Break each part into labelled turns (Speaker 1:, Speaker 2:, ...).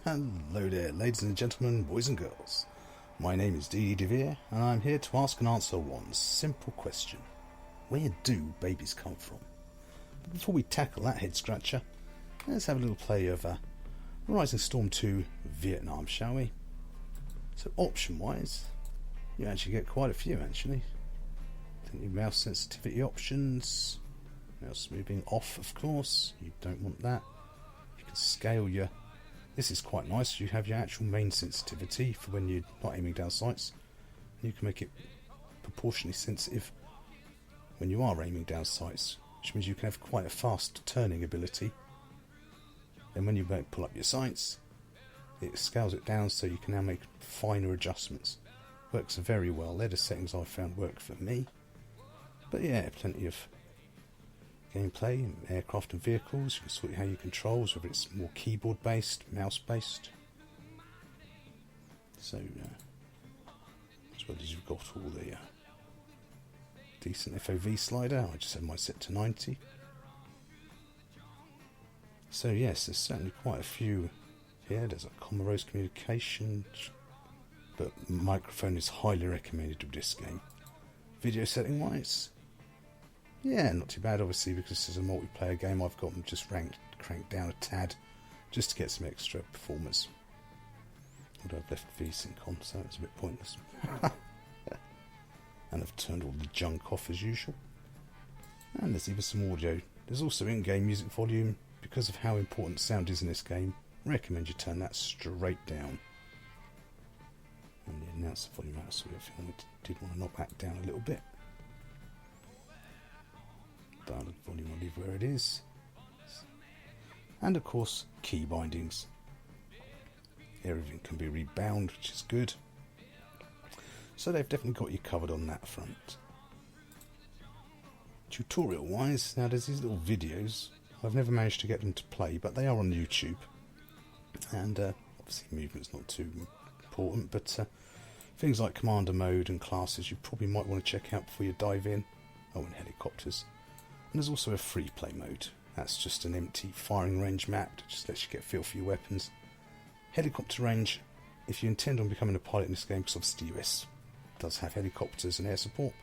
Speaker 1: Hello there, ladies and gentlemen, boys and girls. My name is Dee DeVere, and I'm here to ask and answer one simple question. Where do babies come from? But before we tackle that head scratcher, let's have a little play of Rising Storm 2 Vietnam, shall we? So option-wise, you actually get quite a few, actually. Your mouse sensitivity options, mouse moving off, of course, you don't want that. You can scale your... This is quite nice, you have your actual main sensitivity for when you're not aiming down sights. You can make it proportionally sensitive when you are aiming down sights, which means you can have quite a fast turning ability. Then when you pull up your sights, it scales it down so you can now make finer adjustments. Works very well. They're the settings I found work for me. But yeah, plenty of gameplay in aircraft and vehicles. You can sort how you controls, whether it's more keyboard based, mouse based. So as well as you've got all the decent FOV slider. I just had mine set to 90. So yes, there's certainly quite a few here. There's a Comoros communication, but microphone is highly recommended with this game. Video setting wise, yeah, not too bad. Obviously, because this is a multiplayer game, I've got them just cranked down a tad, just to get some extra performance. Although I've left VSync on, so it's a bit pointless. And I've turned all the junk off as usual. And there's even some audio. There's also in-game music volume. Because of how important sound is in this game, I recommend you turn that straight down. And the announcer volume out, so if you did want to knock that down a little bit. Dialogue volume I'll leave where it is. And of course, key bindings. Everything can be rebound, which is good. So they've definitely got you covered on that front. Tutorial wise, now there's these little videos. I've never managed to get them to play, but they are on YouTube. And obviously movement's not too important, but things like commander mode and classes you probably might want to check out before you dive in. Oh, and helicopters. And there's also a free play mode. That's just an empty firing range map that just lets you get a feel for your weapons. Helicopter range, if you intend on becoming a pilot in this game, because obviously the US does have helicopters and air support,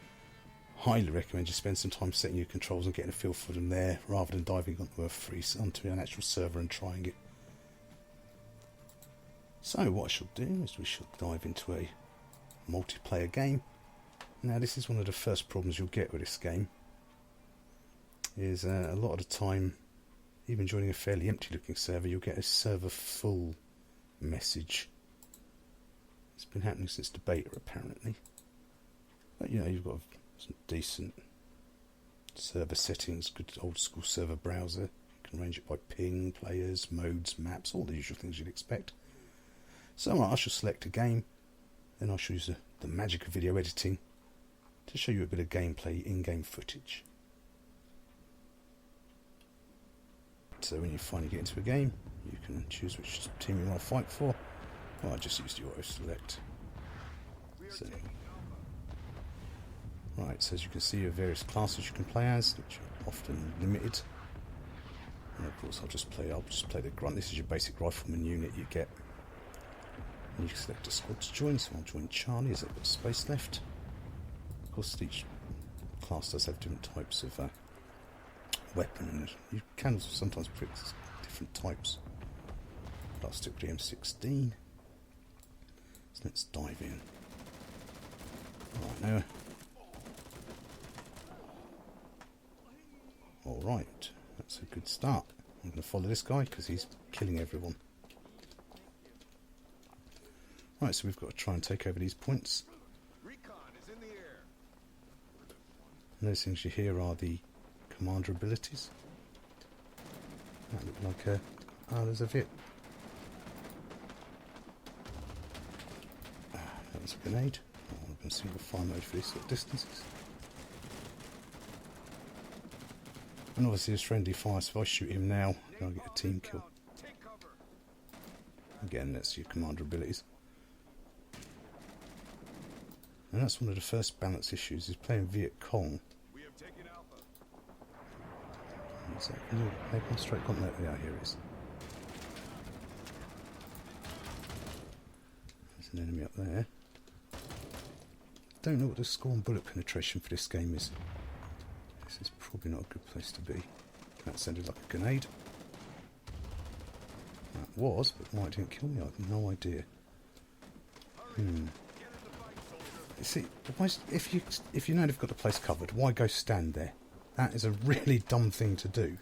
Speaker 1: highly recommend you spend some time setting your controls and getting a feel for them there, rather than diving onto an actual server and trying it. So what I shall do is we shall dive into a multiplayer game. Now this is one of the first problems you'll get with this game, is a lot of the time, even joining a fairly empty looking server, you'll get a server full message. It's been happening since the beta apparently. But you know, you've got some decent server settings, good old school server browser. You can range it by ping, players, modes, maps, all the usual things you'd expect. So I shall select a game, then I shall use the magic of video editing to show you a bit of gameplay, in-game footage. So when you finally get into a game, you can choose which team you want to fight for. Well, I just used the auto select. So, right, so as you can see, you have various classes you can play as, which are often limited. And of course, I'll just play the grunt. This is your basic rifleman unit you get. And you can select a squad to join, so I'll join Charlie as I've got space left. Of course, each class does have different types of weapon, and you can sometimes pick different types. But I'll stick with the M16. So let's dive in. Right now. Alright, that's a good start. I'm going to follow this guy because he's killing everyone. Right, so we've got to try and take over these points. And those things you hear are the commander abilities. That looked like a... Oh, there's a Viet. That was a grenade. I'm going to see the fire mode for these sort of distances. And obviously there's friendly fire, so if I shoot him now, I'll get a team kill. Again, that's your commander abilities. And that's one of the first balance issues, is playing Viet Cong. Is that, can you make one straight contact? Yeah, here it is. There's an enemy up there. Don't know what the score on bullet penetration for this game is. This is probably not a good place to be. That sounded like a grenade. That was, but why it didn't kill me, I have no idea. See, if you know they've got the place covered, why go stand there? That is a really dumb thing to do.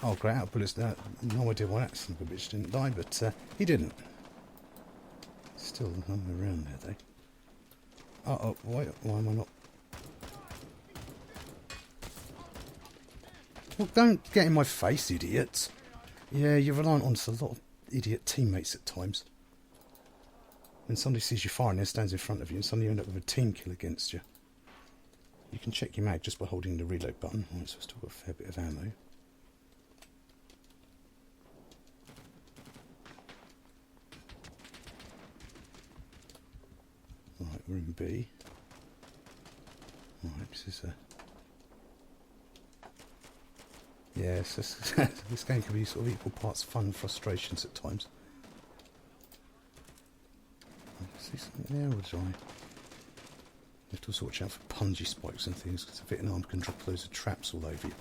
Speaker 1: Oh, great, out of bullets there. No idea why that son of a bitch didn't die, but he didn't. Still hanging around there, though. Uh-oh, why am I not... Well, don't get in my face, idiots. Yeah, you're reliant on a lot of idiot teammates at times. When somebody sees you firing there, stands in front of you, and suddenly you end up with a team kill against you. You can check your mag just by holding the reload button. Right, so I've still got a fair bit of ammo. Right, we're in B. Right, this is a... Yeah, this game can be sort of equal parts fun and frustrations at times. I see something there, or did I? You have to watch out for punji spikes and things, because a Vietnam can drop loads of traps all over you.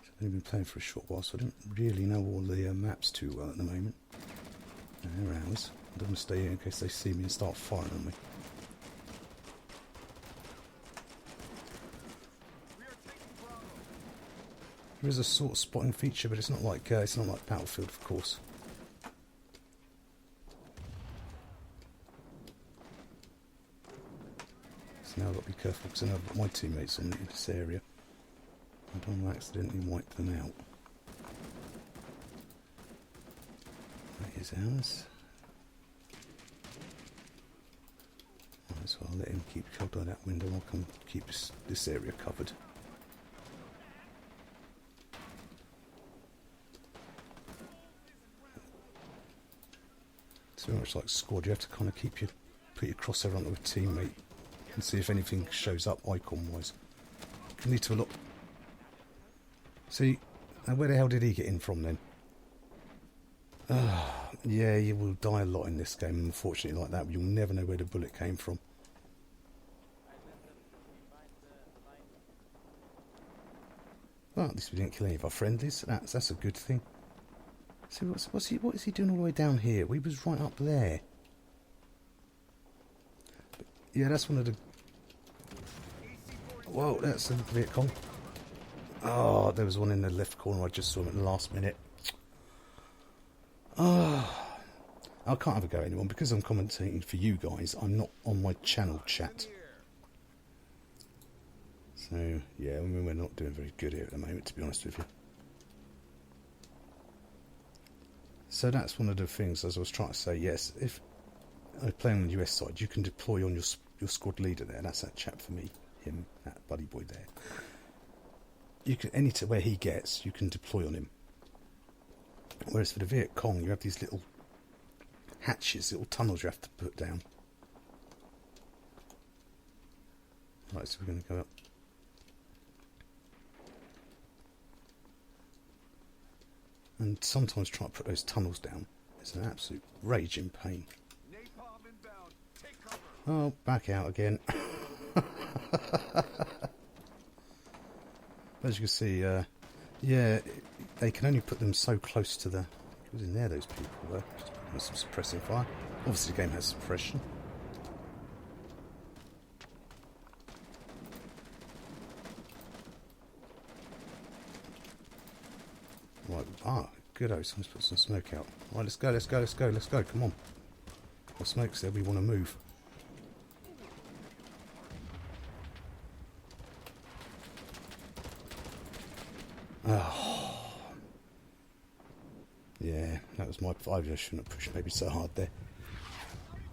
Speaker 1: I've only been playing for a short while, so I don't really know all the maps too well at the moment. They're ours. I don't want to stay here in case they see me and start firing on me. There is a sort of spotting feature, but it's not like Battlefield, of course. So now I've got to be careful because I know I've got my teammates in this area. I don't want to accidentally wipe them out. That is ours. Right, so I'll let him keep covered by that window. I'll come keep this area covered. It's very much like squad. You have to kind of put your crosshair onto a teammate and see if anything shows up icon-wise. Can lead to a lot. See, now where the hell did he get in from then? Yeah, you will die a lot in this game, unfortunately, like that. But you'll never know where the bullet came from. Well, at least we didn't kill any of our friendlies. That's a good thing. So what is he doing all the way down here? We was right up there. But yeah, that's one of the... Whoa, that's a Viet Cong. Oh, there was one in the left corner. I just saw him at the last minute. Oh, I can't have a go at anyone because I'm commentating for you guys. I'm not on my channel chat. So, yeah, I mean, we're not doing very good here at the moment, to be honest with you. So that's one of the things, as I was trying to say, yes, if I play on the US side, you can deploy on your squad leader there. That's that chap for me, him, that buddy boy there. You can, where he gets, you can deploy on him. Whereas for the Viet Cong, you have these little hatches, little tunnels you have to put down. Right, so we're going to go up. And sometimes trying to put those tunnels down is an absolute raging pain. Oh, back out again. As you can see, yeah, they can only put them so close to the... It was in there, those people were. Just putting some suppressing fire. Obviously the game has suppression. Right, good. Let's put some smoke out. Right, let's go. Come on. The smoke's there, we want to move. Oh. Yeah, that was my... I shouldn't have pushed maybe so hard there.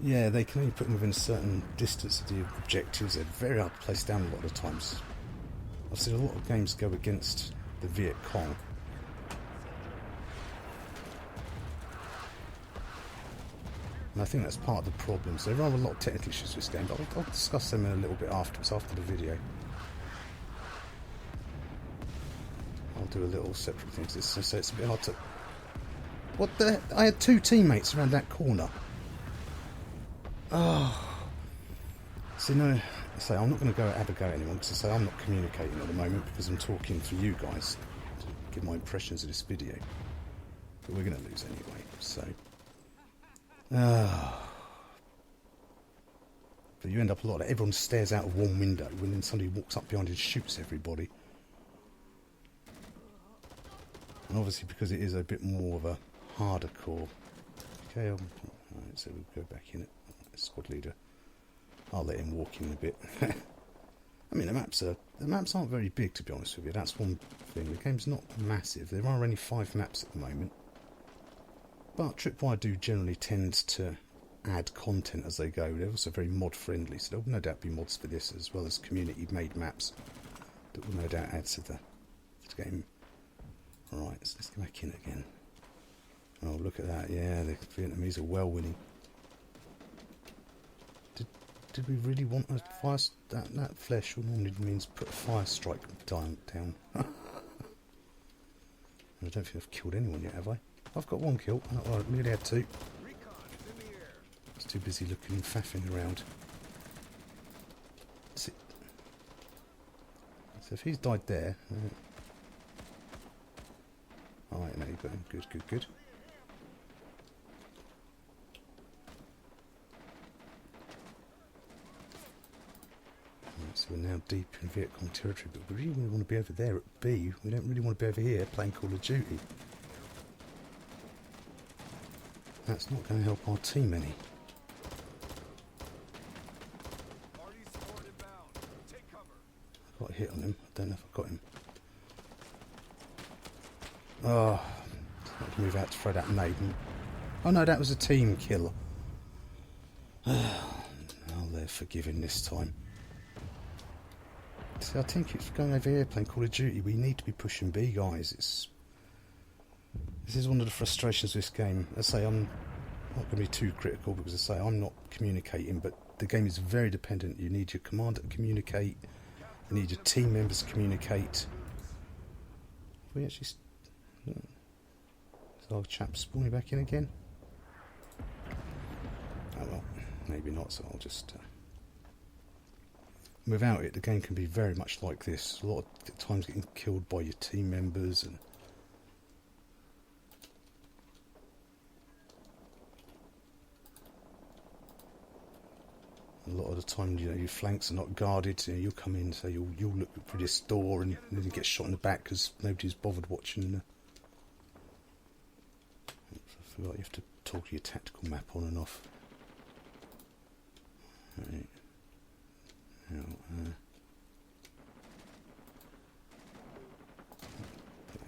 Speaker 1: Yeah, they can only put them within a certain distance of the objectives. They're very hard to place down a lot of times. I've seen a lot of games go against the Viet Cong. And I think that's part of the problem. So there are a lot of technical issues with this game, but I'll discuss them in a little bit afterwards, after the video. do a little separate thing. So it's a bit hard to... What the... I had 2 teammates around that corner. Oh. See, no... So I'm not going to go have a go at anyone, because I say I'm not communicating at the moment because I'm talking for you guys to give my impressions of this video. But we're going to lose anyway, so... But you end up a lot of... Everyone stares out of one window when then somebody walks up behind and shoots everybody. And obviously because it is a bit more of a harder core. Okay, alright, so we'll go back in it. Squad leader. I'll let him walk in a bit. I mean, the maps aren't very big, to be honest with you. That's one thing. The game's not massive. There are only 5 maps at the moment. But Tripwire do generally tend to add content as they go. They're also very mod friendly, so there will no doubt be mods for this, as well as community made maps that will no doubt add to the game. Alright, so let's go back in again. Oh, look at that. Yeah, the Vietnamese are well winning. Did we really want a fire... That flesh normally means put a fire strike down. I don't think I've killed anyone yet, have I? I've got 1 kill. Oh, I nearly had 2. I was too busy looking and faffing around. So if he's died there... Alright, now you've got him. Good, good, good. So we're now deep in Viet Cong territory, but we really want to be over there at B. We don't really want to be over here playing Call of Duty. That's not going to help our team any. I got a hit on him. I don't know if I got him. Oh, I had to move out to throw that nade. Oh no, that was a team kill. Oh, they're forgiving this time. See, our team keeps going over here playing Call of Duty. We need to be pushing B, guys. This is one of the frustrations of this game. I say I'm not going to be too critical because I say I'm not communicating, but the game is very dependent. You need your commander to communicate. You need your team members to communicate. We actually... Is our chap spawning back in again? Oh well, maybe not, so I'll just... Without it, the game can be very much like this. A lot of times getting killed by your team members and... A lot of the time, you know, your flanks are not guarded. You know, you'll come in, so you'll look for this door, and then you get shot in the back because nobody's bothered watching. I forgot you have to toggle your tactical map on and off. Right. Now,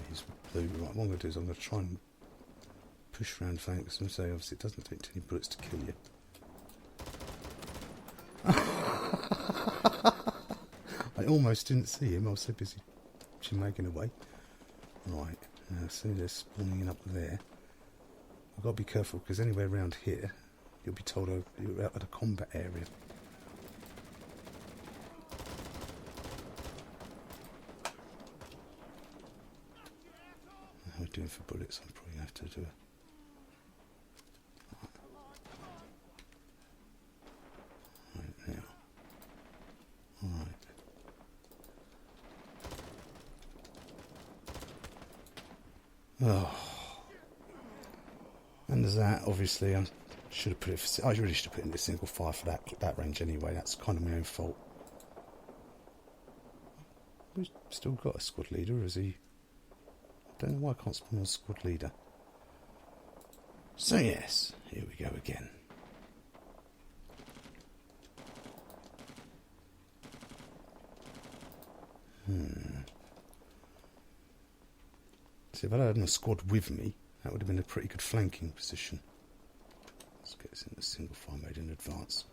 Speaker 1: he's blue. Right, what I'm going to do is I'm going to try and push around flanks and say, obviously, it doesn't take too many bullets to kill you. I almost didn't see him. I was so busy magging away. Right, now see they're spawning in up there. I've got to be careful because anywhere around here, you'll be told you're out at a combat area. How are we doing for bullets? I'm probably going to have to do a... Right now. Alright. Oh. And there's that, obviously. I should have put it. I really should have put in a single fire for that range anyway. That's kind of my own fault. We've still got a squad leader, or is he? I don't know why I can't spawn a squad leader. So yes, here we go again. See, if I had a squad with me, that would have been a pretty good flanking position. Let's get this into single fire mode in advance.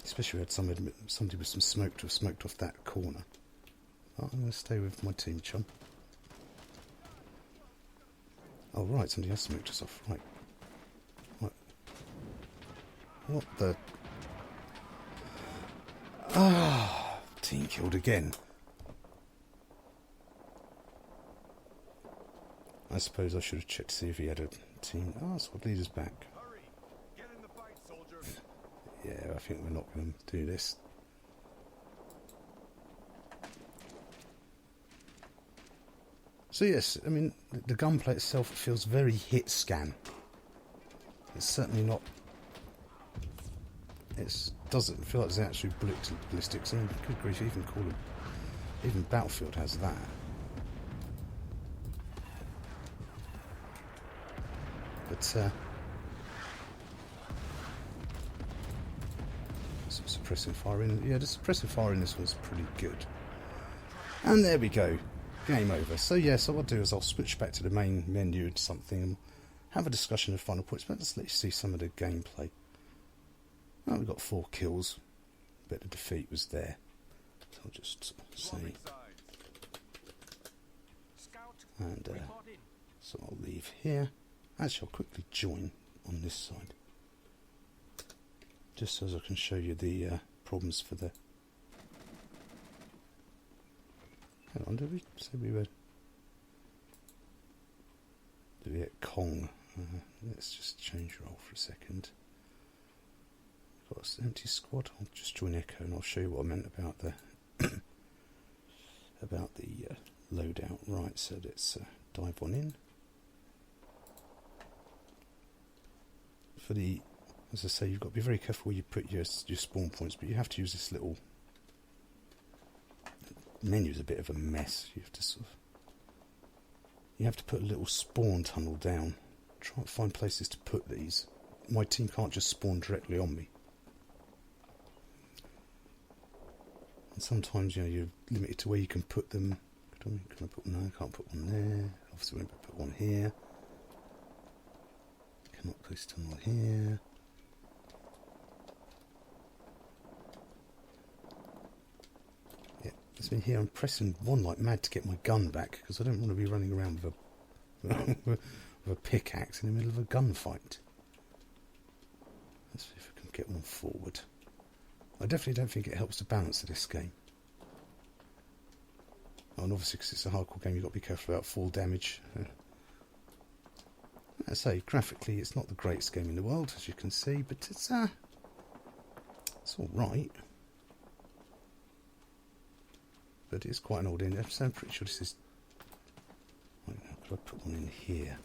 Speaker 1: Especially if we had somebody with some smoke to have smoked off that corner. Oh, I'm going to stay with my team chum. Oh right, somebody has smoked us off. Right. What the... Ah! team killed again. I suppose I should have checked to see if he had a team. Oh, squad leader's back.
Speaker 2: Hurry! Get in the fight, soldier.
Speaker 1: Yeah, I think we're not going to do this. So yes, I mean, the gunplay itself feels very hit scan. It's certainly not... It doesn't feel like there's actually ballistics. I mean, good grief, even Battlefield has that. But, some suppressing fire in... Yeah, the suppressing fire in this one's pretty good. And there we go. Game over. So, yeah, so what I'll do is I'll switch back to the main menu and something and have a discussion of final points. But let's let you see some of the gameplay. Well, we got 4 kills. But the defeat was there. So I'll just say... And, so I'll leave here. Actually, I'll quickly join on this side. Just so as I can show you the problems for the... Hang on, did we say we were... Did we get Kong? Let's just change role for a second. Got an empty squad. I'll just join Echo and I'll show you what I meant about the... about the loadout. Right, so let's dive on in. For the, as I say, you've got to be very careful where you put your spawn points, but you have to use this little... The menu's a bit of a mess. You have to sort of... You have to put a little spawn tunnel down. Try and find places to put these. My team can't just spawn directly on me. And sometimes, you know, you're limited to where you can put them. Can I put one? No, I can't put one there. Obviously, I won't put one here. Cannot place tunnel here. Yeah, it's been here. I'm pressing 1 like mad to get my gun back because I don't want to be running around with a with a pickaxe in the middle of a gunfight. Let's see if I can get one forward. I definitely don't think it helps the balance of this game. Oh, and obviously because it's a hardcore game, you've got to be careful about fall damage. I say, graphically, it's not the greatest game in the world, as you can see, but it's all right. But it's quite an old end. So I'm pretty sure this is... Could I put one in here?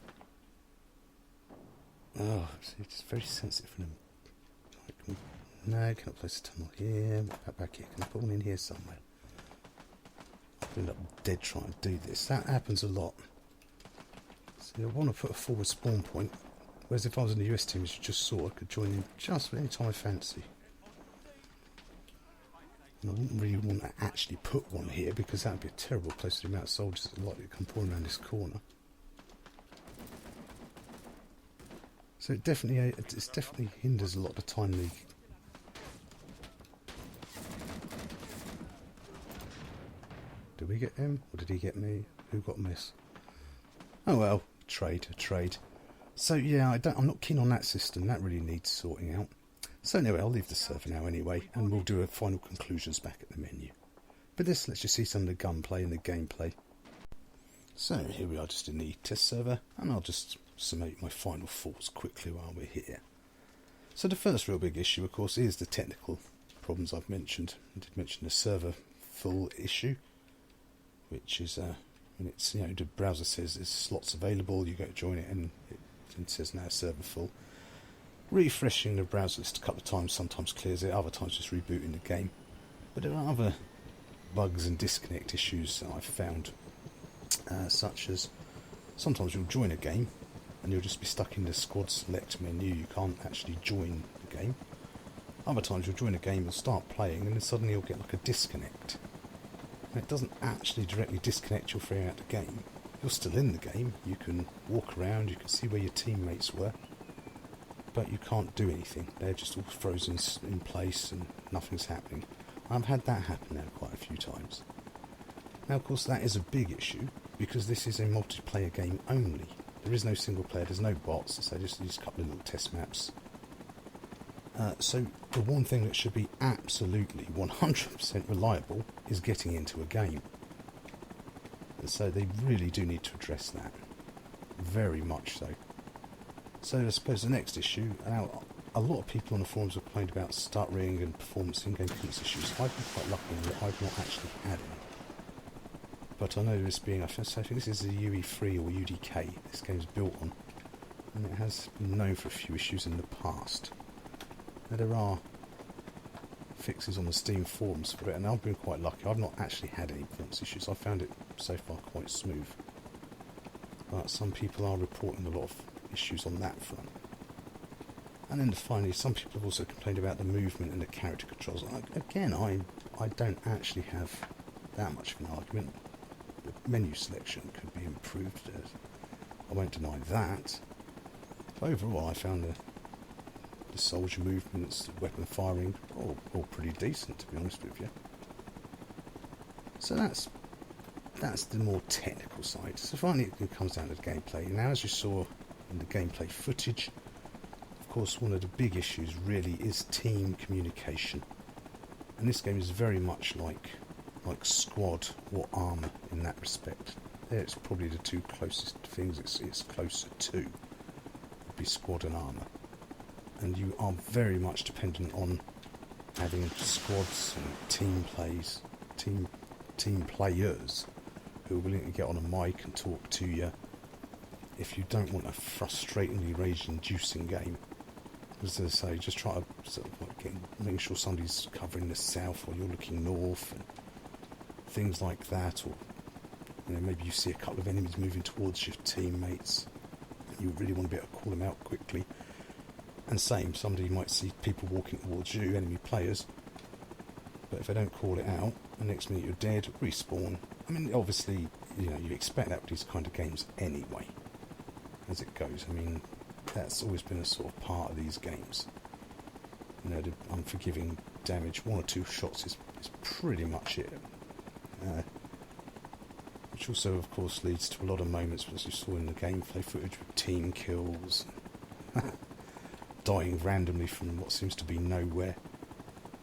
Speaker 1: Oh, see, it's very sensitive for them. No, can I place a tunnel here? Back here. Can I put one in here somewhere? I'll end up dead trying to do this. That happens a lot. See, I want to put a forward spawn point. Whereas if I was in the US team, as you just saw, I could join in just any time I fancy. And I wouldn't really want to actually put one here because that would be a terrible place to the amount of soldiers that are likely to come pouring around this corner. So it definitely hinders a lot of the time leak. Did we get him? Or did he get me? Who got miss? Oh well, trade. So yeah, I'm not keen on that system. That really needs sorting out. So anyway, I'll leave the server now anyway, and we'll do a final conclusions back at the menu. But this lets you see some of the gunplay and the gameplay. So here we are just in the test server, and I'll just summate my final thoughts quickly while we're here. So the first real big issue, of course, is the technical problems I've mentioned. I did mention the server full issue, which is when it's, you know, the browser says there's slots available, you go to join it and it says now server full. Refreshing the browser list a couple of times sometimes clears it, other times just rebooting the game. But there are other bugs and disconnect issues that I've found, such as sometimes you'll join a game and you'll just be stuck in the squad select menu, you can't actually join the game. Other times you'll join a game and start playing and then suddenly you'll get like a disconnect. And it doesn't actually directly disconnect you from out the game. You're still in the game, you can walk around, you can see where your teammates were, but you can't do anything. They're just all frozen in place and nothing's happening. I've had that happen now quite a few times. Now of course that is a big issue because this is a multiplayer game only. There is no single player, there's no bots, so just these couple of little test maps. So the one thing that should be absolutely 100% reliable is getting into a game. And so they really do need to address that. Very much so. So I suppose the next issue, now a lot of people on the forums have complained about stuttering and performance in-game performance issues. I've been quite lucky in that I've not actually had any. But I know this being, I think this is a UE3 or UDK this game's built on, and it has been known for a few issues in the past. Now there are fixes on the Steam forums for it, and I've been quite lucky. I've not actually had any performance issues. I found it so far quite smooth. But some people are reporting a lot of issues on that front. And then finally, some people have also complained about the movement and the character controls. Again, I don't actually have that much of an argument. The menu selection could be improved. I won't deny that. But overall, I found the soldier movements, the weapon firing, all pretty decent, to be honest with you. So that's the more technical side. So finally, it comes down to the gameplay. Now, as you saw in the gameplay footage, of course, one of the big issues really is team communication. And this game is very much like Squad or Armour in that respect. It's probably the two closest things it's closer to, would be Squad and Armour. And you are very much dependent on having squads and team players who are willing to get on a mic and talk to you if you don't want a frustratingly rage-inducing game. As I say, just try to sort of make sure somebody's covering the south while you're looking north and things like that, or maybe you see a couple of enemies moving towards your teammates and you really want to be able to call them out quickly. And same, somebody might see people walking towards you, enemy players, but if they don't call it out, the next minute you're dead, respawn. I mean, obviously, you expect that with these kind of games anyway, as it goes. I mean, that's always been a sort of part of these games. The unforgiving damage, one or two shots is pretty much it. Which also, of course, leads to a lot of moments, as you saw in the gameplay footage, with team kills, dying randomly from what seems to be nowhere.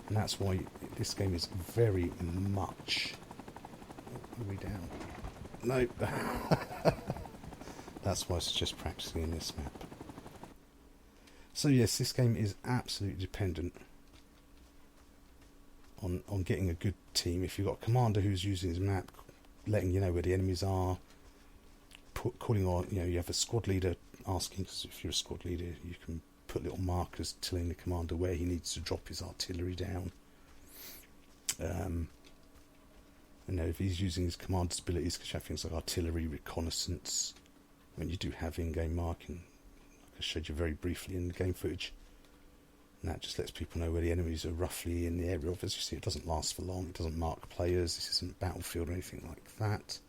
Speaker 1: And that's why this game is very much... Are we down? No. That's why I suggest practicing in this map. So yes, this game is absolutely dependent on getting a good team. If you've got a commander who's using his map, letting you know where the enemies are, calling on, you have a squad leader asking, because if you're a squad leader, you can put little markers telling the commander where he needs to drop his artillery down. If he's using his commander's abilities, because you have things like artillery, reconnaissance. I mean, you do have in-game marking, like I showed you very briefly in the game footage. And that just lets people know where the enemies are roughly in the area of. As you see, it doesn't last for long. It doesn't mark players. This isn't Battlefield or anything like that.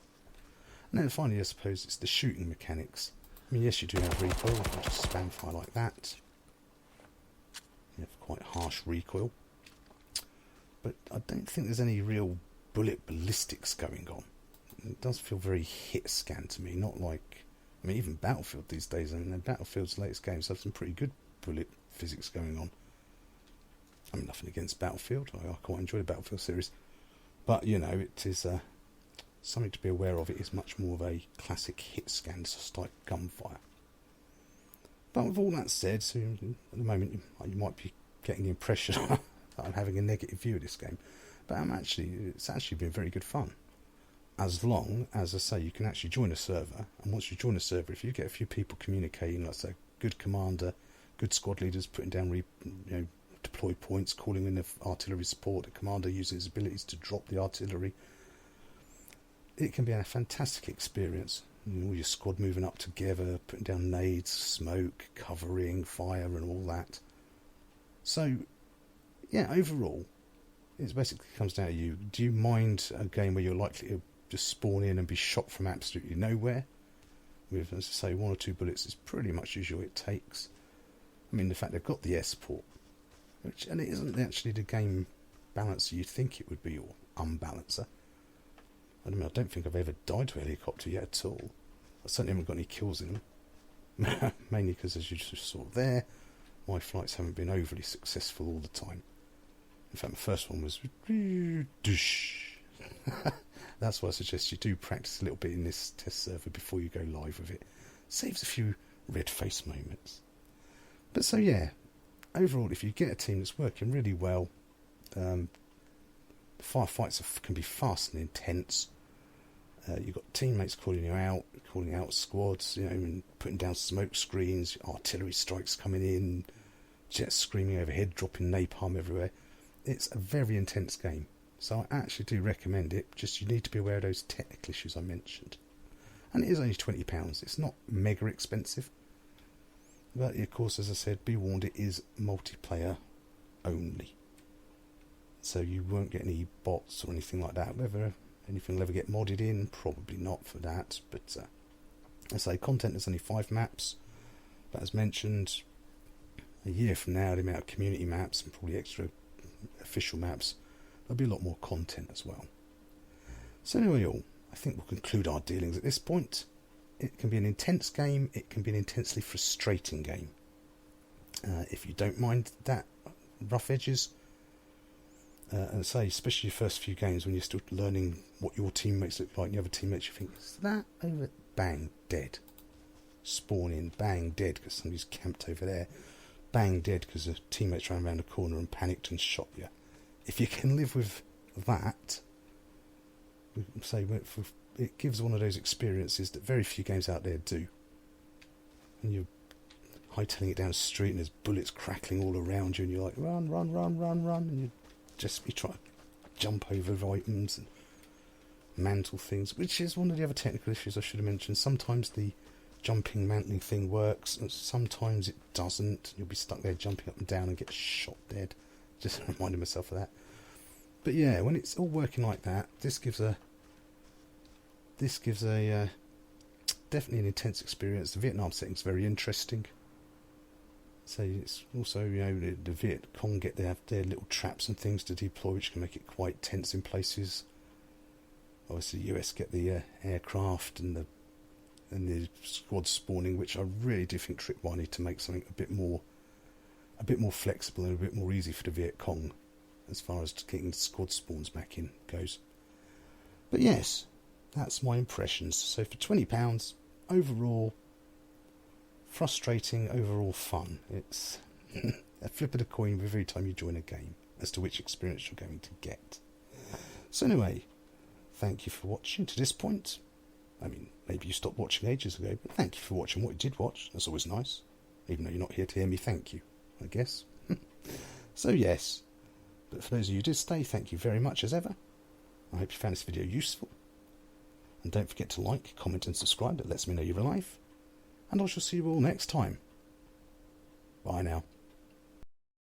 Speaker 1: And then finally, I suppose, it's the shooting mechanics. I mean, yes, you do have recoil. You can just spam fire like that. You have quite harsh recoil. But I don't think there's any real bullet ballistics going on. It does feel very hit scan to me. Not like... I mean, even Battlefield these days. I mean, Battlefield's latest games have some pretty good bullet physics going on. I mean, nothing against Battlefield. I quite enjoy the Battlefield series. But, it is something to be aware of. It is much more of a classic hit scan type gunfire. But with all that said, so at the moment you might be getting the impression that I'm having a negative view of this game. But it's actually been very good fun. As long as, I say, you can actually join a server. And once you join a server, if you get a few people communicating, let's say, good commander, good squad leaders putting down deploy points, calling in the artillery support, the commander using his abilities to drop the artillery, it can be a fantastic experience. All your squad moving up together, putting down nades, smoke, covering, fire and all that. So, yeah, overall, it basically comes down to you. Do you mind a game where you're likely to just spawn in and be shot from absolutely nowhere? With, as I say, one or two bullets is pretty much usually what it takes. I mean, the fact they've got the S-port, and it isn't actually the game balancer you'd think it would be, or unbalancer. I don't think I've ever died to a helicopter yet at all. I certainly haven't got any kills in them. Mainly because as you're just sort of there, my flights haven't been overly successful all the time. In fact, my first one was that's why I suggest you do practice a little bit in this test server before you go live with it. Saves a few red face moments. But so yeah, overall, if you get a team that's working really well, firefights can be fast and intense. You've got teammates calling out squads, and putting down smoke screens, artillery strikes coming in, jets screaming overhead, dropping napalm everywhere. It's a very intense game, so I actually do recommend it. Just you need to be aware of those technical issues I mentioned. And it is only £20. It's not mega expensive, but of course, as I said, be warned, it is multiplayer only. So you won't get any bots or anything like that. Whether anything will ever get modded in, probably not for that. But I say content is only 5 maps. But as mentioned, a year from now, the amount of community maps and probably extra official maps, there'll be a lot more content as well. So anyway, I think we'll conclude our dealings at this point. It can be an intense game. It can be an intensely frustrating game. If you don't mind that rough edges. And I say, especially your first few games when you're still learning what your teammates look like, and the other teammates, you think, is that over? Bang, dead. Spawn in, bang, dead because somebody's camped over there. Bang, dead because a teammate's ran around a corner and panicked and shot you. If you can live with that, say, it gives one of those experiences that very few games out there do. And you're hightailing it down the street and there's bullets crackling all around you and you're like, run, run, run, run, run, and you try to jump over items and mantle things, which is one of the other technical issues I should have mentioned. Sometimes the jumping, mantling thing works, and sometimes it doesn't. You'll be stuck there jumping up and down and get shot dead. Just reminding myself of that. But yeah, when it's all working like that, this gives a definitely an intense experience. The Vietnam setting's very interesting. So it's also, the Viet Cong they have their little traps and things to deploy, which can make it quite tense in places. Obviously, the US get the aircraft and the squad spawning, which I really do think Tripwire need to make something a bit more flexible and a bit more easy for the Viet Cong as far as getting squad spawns back in goes. But yes, that's my impressions. So for £20, overall frustrating, overall fun. It's a flip of the coin every time you join a game as to which experience you're going to get. So anyway, thank you for watching to this point. I mean, maybe you stopped watching ages ago, but thank you for watching what you did watch. That's always nice. Even though you're not here to hear me thank you, I guess. So yes, but for those of you who did stay, thank you very much as ever. I hope you found this video useful. And don't forget to like, comment and subscribe. That lets me know you're alive. And I shall see you all next time. Bye now.